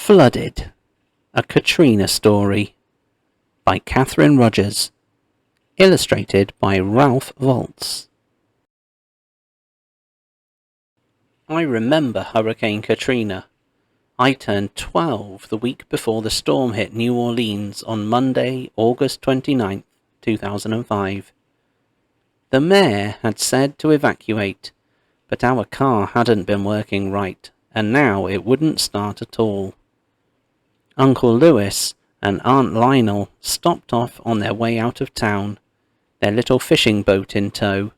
Flooded, a Katrina story by Catherine Rogers, illustrated by Ralph Voltz. I remember Hurricane Katrina. I turned 12 the week before the storm hit New Orleans on Monday, August 29th, 2005. The mayor had said to evacuate, but our car hadn't been working right, and now it wouldn't start at all. Uncle Lewis and Aunt Lionel stopped off on their way out of town, their little fishing boat in tow.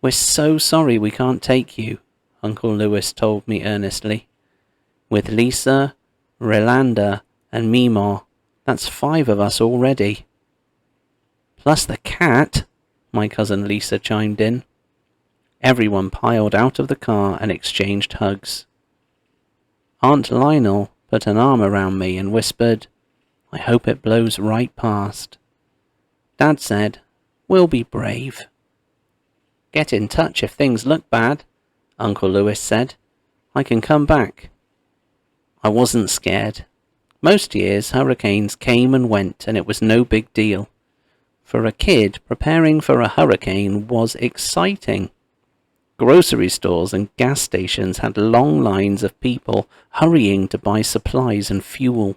"We're so sorry we can't take you," Uncle Lewis told me earnestly. "With Lisa, Rolanda, and Meemaw, that's 5 of us already." "Plus the cat," my cousin Lisa chimed in. Everyone piled out of the car and exchanged hugs. Aunt Lionel put an arm around me and whispered, "I hope it blows right past." Dad said, "We'll be brave." "Get in touch if things look bad," Uncle Lewis said. "I can come back." I wasn't scared. Most years hurricanes came and went and it was no big deal. For a kid, preparing for a hurricane was exciting. Grocery stores and gas stations had long lines of people hurrying to buy supplies and fuel.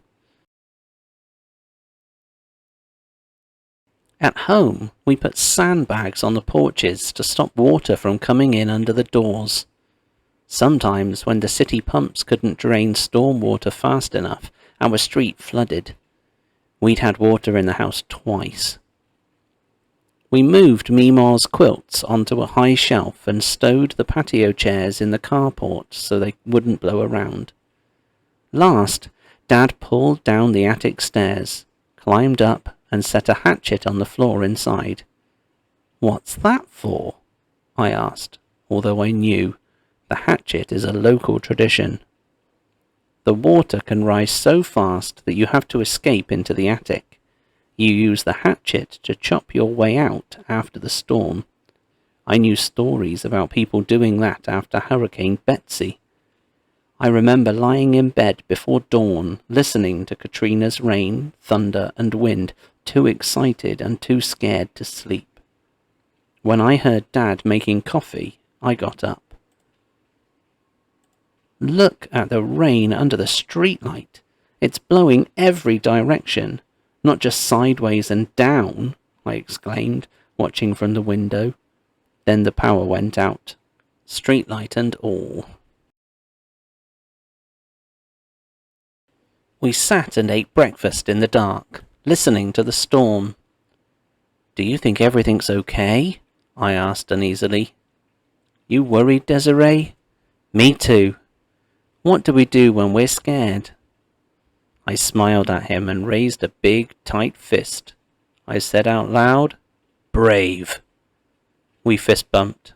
At home, we put sandbags on the porches to stop water from coming in under the doors. Sometimes, when the city pumps couldn't drain storm water fast enough, our street flooded. We'd had water in the house twice. We moved Meemaw's quilts onto a high shelf and stowed the patio chairs in the carport so they wouldn't blow around. Last, Dad pulled down the attic stairs, climbed up, and set a hatchet on the floor inside. "What's that for?" I asked, although I knew the hatchet is a local tradition. The water can rise so fast that you have to escape into the attic. You use the hatchet to chop your way out after the storm. I knew stories about people doing that after Hurricane Betsy. I remember lying in bed before dawn, listening to Katrina's rain, thunder, and wind, too excited and too scared to sleep. When I heard Dad making coffee, I got up. "Look at the rain under the streetlight. It's blowing every direction. Not just sideways and down," I exclaimed, watching from the window. Then the power went out, streetlight and all. We sat and ate breakfast in the dark, listening to the storm. "Do you think everything's okay?" I asked uneasily. "You worried, Desiree?" "Me too. What do we do when we're scared?" I smiled at him and raised a big, tight fist. I said out loud, "Brave." We fist bumped.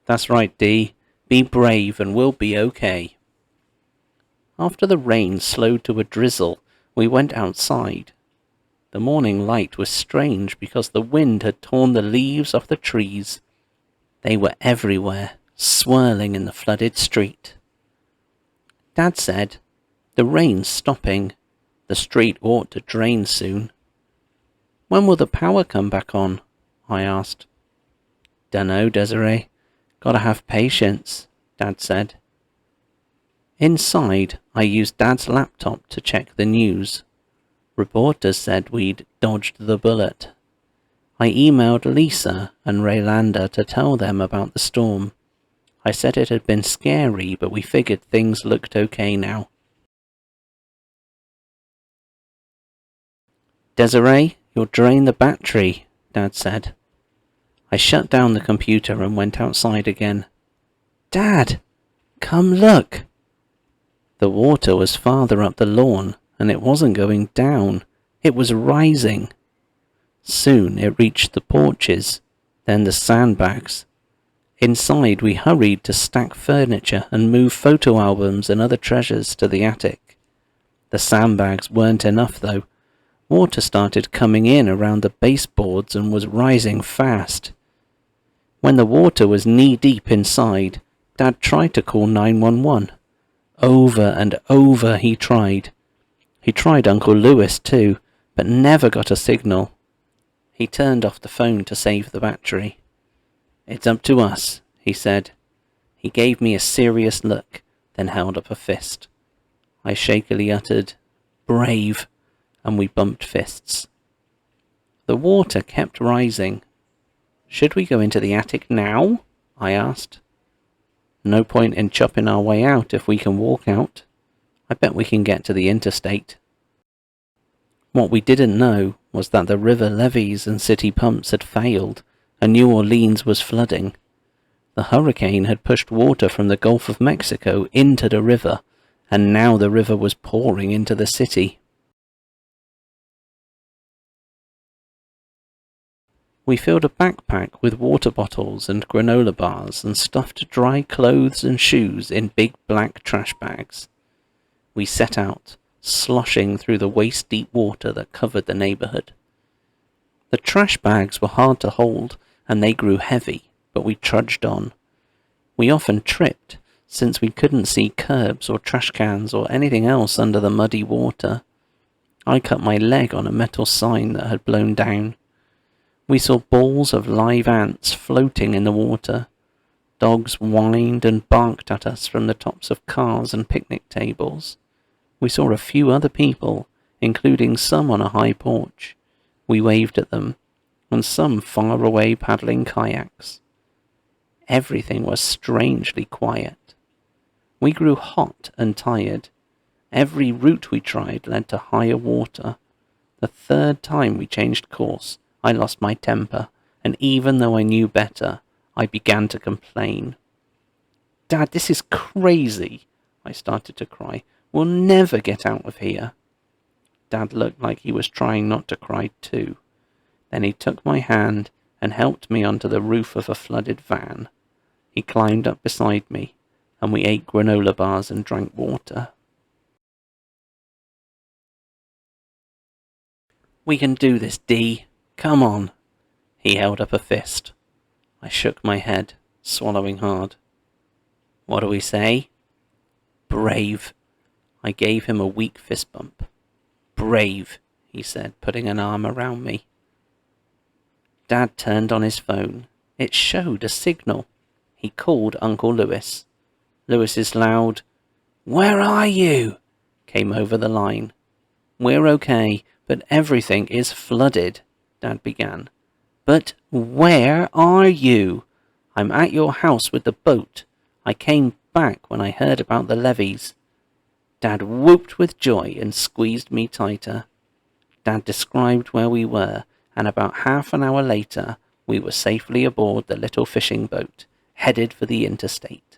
"That's right, Dee. Be brave and we'll be okay." After the rain slowed to a drizzle, we went outside. The morning light was strange because the wind had torn the leaves off the trees. They were everywhere, swirling in the flooded street. Dad said, "The rain's stopping. The street ought to drain soon." "When will the power come back on?" I asked. "Dunno, Desiree. Gotta have patience," Dad said. Inside, I used Dad's laptop to check the news. Reporters said we'd dodged the bullet. I emailed Lisa and Rolanda to tell them about the storm. I said it had been scary, but we figured things looked okay now. "Desiree, you'll drain the battery," Dad said. I shut down the computer and went outside again. "Dad, come look." The water was farther up the lawn, and it wasn't going down. It was rising. Soon it reached the porches, then the sandbags. Inside we hurried to stack furniture and move photo albums and other treasures to the attic. The sandbags weren't enough though. Water started coming in around the baseboards and was rising fast. When the water was knee-deep inside, Dad tried to call 911. Over and over he tried. He tried Uncle Lewis too, but never got a signal. He turned off the phone to save the battery. "It's up to us," he said. He gave me a serious look, then held up a fist. I shakily uttered, "Brave," and we bumped fists. The water kept rising. "Should we go into the attic now?" I asked. "No point in chopping our way out if we can walk out. I bet we can get to the interstate." What we didn't know was that the river levees and city pumps had failed, and New Orleans was flooding. The hurricane had pushed water from the Gulf of Mexico into the river, and now the river was pouring into the city. We filled a backpack with water bottles and granola bars and stuffed dry clothes and shoes in big black trash bags. We set out, sloshing through the waist-deep water that covered the neighborhood. The trash bags were hard to hold, and they grew heavy, but we trudged on. We often tripped, since we couldn't see curbs or trash cans or anything else under the muddy water. I cut my leg on a metal sign that had blown down. We saw balls of live ants floating in the water. Dogs whined and barked at us from the tops of cars and picnic tables. We saw a few other people, including some on a high porch. We waved at them, and some far away paddling kayaks. Everything was strangely quiet. We grew hot and tired. Every route we tried led to higher water. The third time we changed course, I lost my temper, and even though I knew better, I began to complain. "Dad, this is crazy," I started to cry. "We'll never get out of here." Dad looked like he was trying not to cry too. Then he took my hand and helped me onto the roof of a flooded van. He climbed up beside me, and we ate granola bars and drank water. "We can do this, Dee. Come on." He held up a fist. I shook my head, swallowing hard. "What do we say?" "Brave." I gave him a weak fist bump. "Brave," he said, putting an arm around me. Dad turned on his phone. It showed a signal. He called Uncle Lewis. Lewis's loud, "Where are you?" came over the line. "We're okay, but everything is flooded," Dad began. "But where are you?" "I'm at your house with the boat. I came back when I heard about the levees." Dad whooped with joy and squeezed me tighter. Dad described where we were, and about half an hour later we were safely aboard the little fishing boat, headed for the interstate.